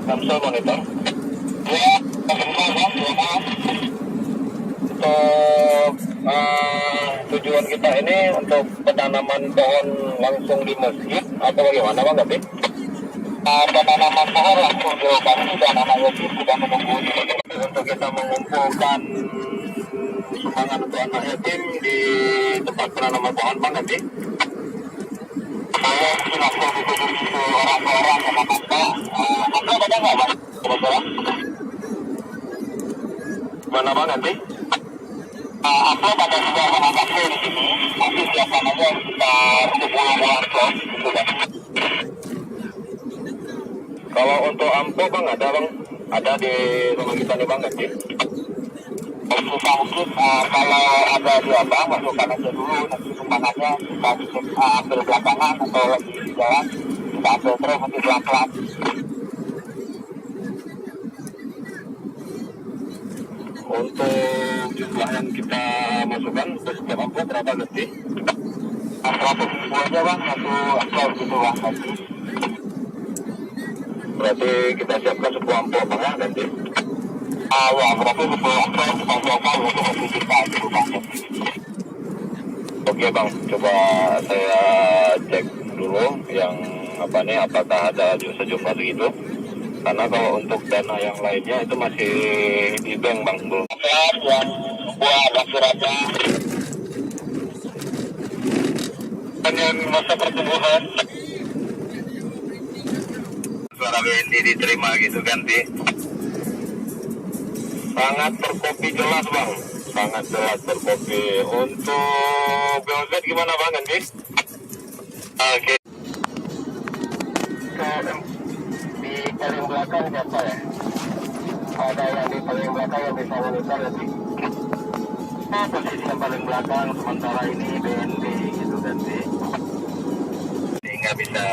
Samsung monitor. Ya, untuk tujuan kita ini untuk penanaman pohon langsung di masjid atau bagaimana Bang Gapi? Penanaman pohon langsung di lokasi dan anak-anak sudah menunggu untuk kita mengumpulkan sumbangan untuk anak yatim di tempat penanaman pohon Bang Gapi. Saya langsung dituju orang-orang yang nampak. Ada nggak Bang? Kira-kira? Mana Bang nanti? Aku pada sudah menangkapnya di sini. Nanti siapkan aja sekitar 10 klub gitu kan. Kalau untuk ampo Bang ada Bang? Ada di rumah kita nih Bang nanti? Kita mungkin kalau ada di apa masukkan aja dulu, nanti sumbangannya kita ambil belakangan atau lagi di jalan kita ambil terus nanti pelan-pelan. Untuk jumlah yang kita masukkan untuk setiap amplop berapa nanti? 100.000 aja Bang, satu amplop gitu Bang nanti. Berarti kita siapkan 10 amplop Bang ya nanti? Ya berarti 10 amplop kita siapkan untuk nanti kita gitu Bang. Oke Bang, coba saya cek dulu yang apa nih, apakah ada sejumlah segitu. Karena kalau untuk dana yang lainnya itu masih di bank Bang, belum. Yang buat suratnya dengan masa pertumbuhan suara BND diterima gitu kan Bi. Sangat berkopi jelas Bang, sangat jelas berkopi. Untuk BOZ gimana Bang nanti? Oke. Di paling belakang siapa ya? Ada yang di paling belakang yang bisa monitor nanti. Posisi yang paling belakang sementara ini BND gitu nanti. Sehingga bisa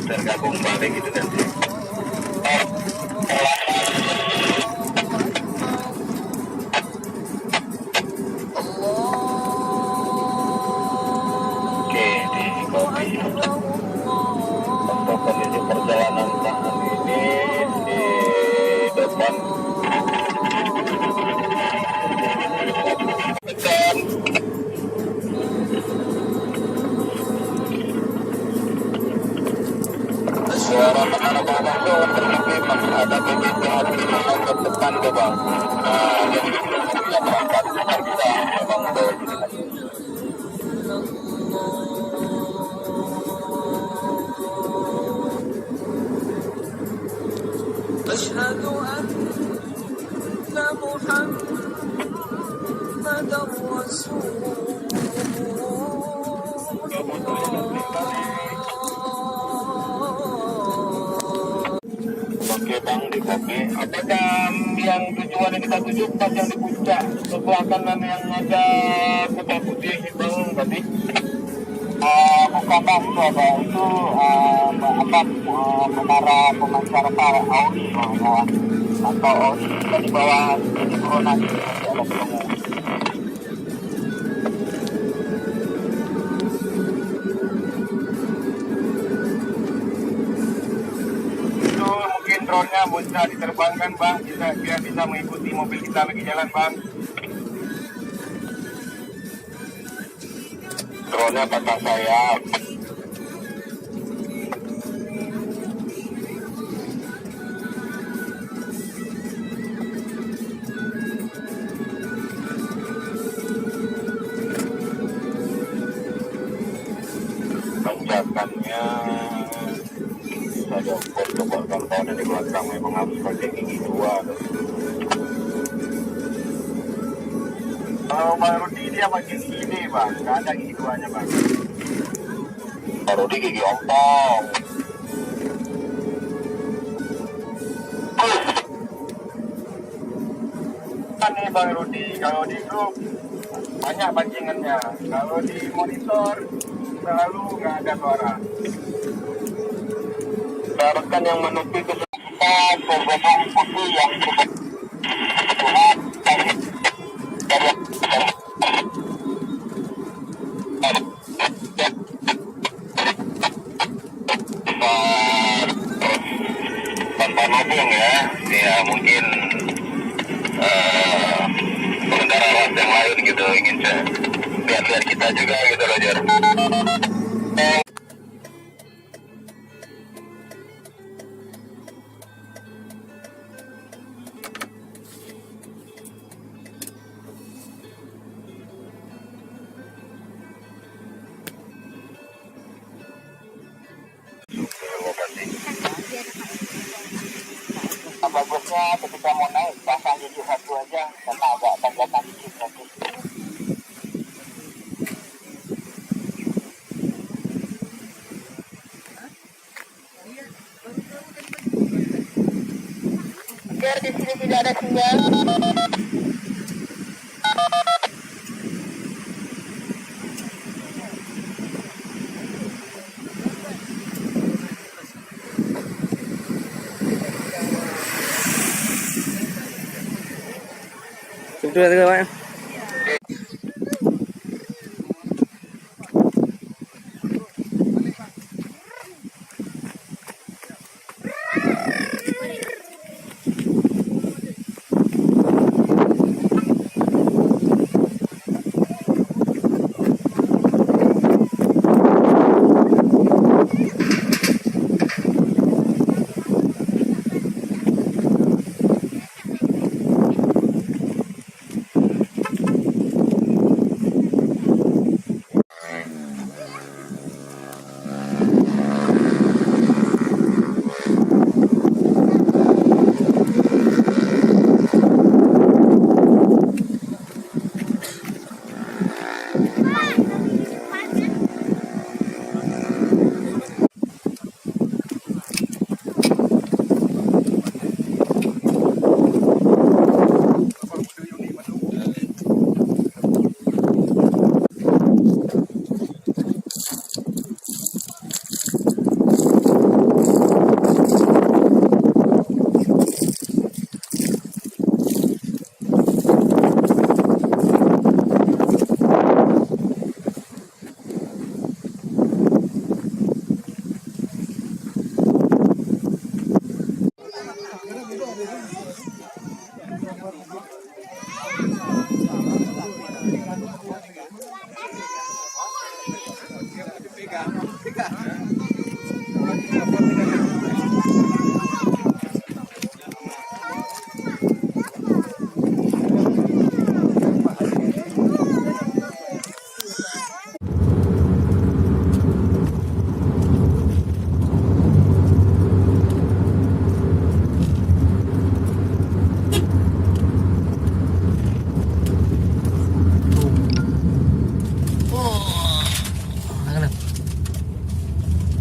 tergabung balik gitu nanti. Oke, di kopi. Untuk kondisi perjalanan tahun ini di depan suara penanaman itu ada PPP ke depan ke Bang. Jadi kita berangkat kita memang أشهد أن محمدًا رسول Oke Bang, di kopi. Apakah yang tujuan yang kita tuju pas yang di puncak sebelah kanan yang ada putih-putih itu tadi? Bukan Bang, itu ada itu menara pemancar para Audi atau Audi kita di bawah di corona nanti ada ketemu. Itu mungkin drone-nya bisa diterbangkan Bang, biar bisa mengikuti mobil kita lagi jalan Bang. Drone-nya patah sayap. Tanjakannya bisa diukur coba kawan-kawan di belakang memang harus pakai gigi 2. Kalau Bang Rudi dia pakai gigi ini Bang, nggak ada gigi 2-nya Bang. Bang Rudi gigi ompong. Nih Bang Rudi, kalau di grup banyak pancingannya, kalau di monitor selalu nggak ada suara. Rekan yang menuju ke sekitar perbedaan putih yang cukup tanpa nobung ya. Ya mungkin pengendara ras yang lain gitu ingin lihat-lihat kita juga gitu loh, Jar. Bagusnya ketika mau naik pasang gigi satu aja karena agak tanjakan dikit nanti. Biar di sini tidak ada sinyal. Sebetulnya juga Pak.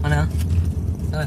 Mana? Mana?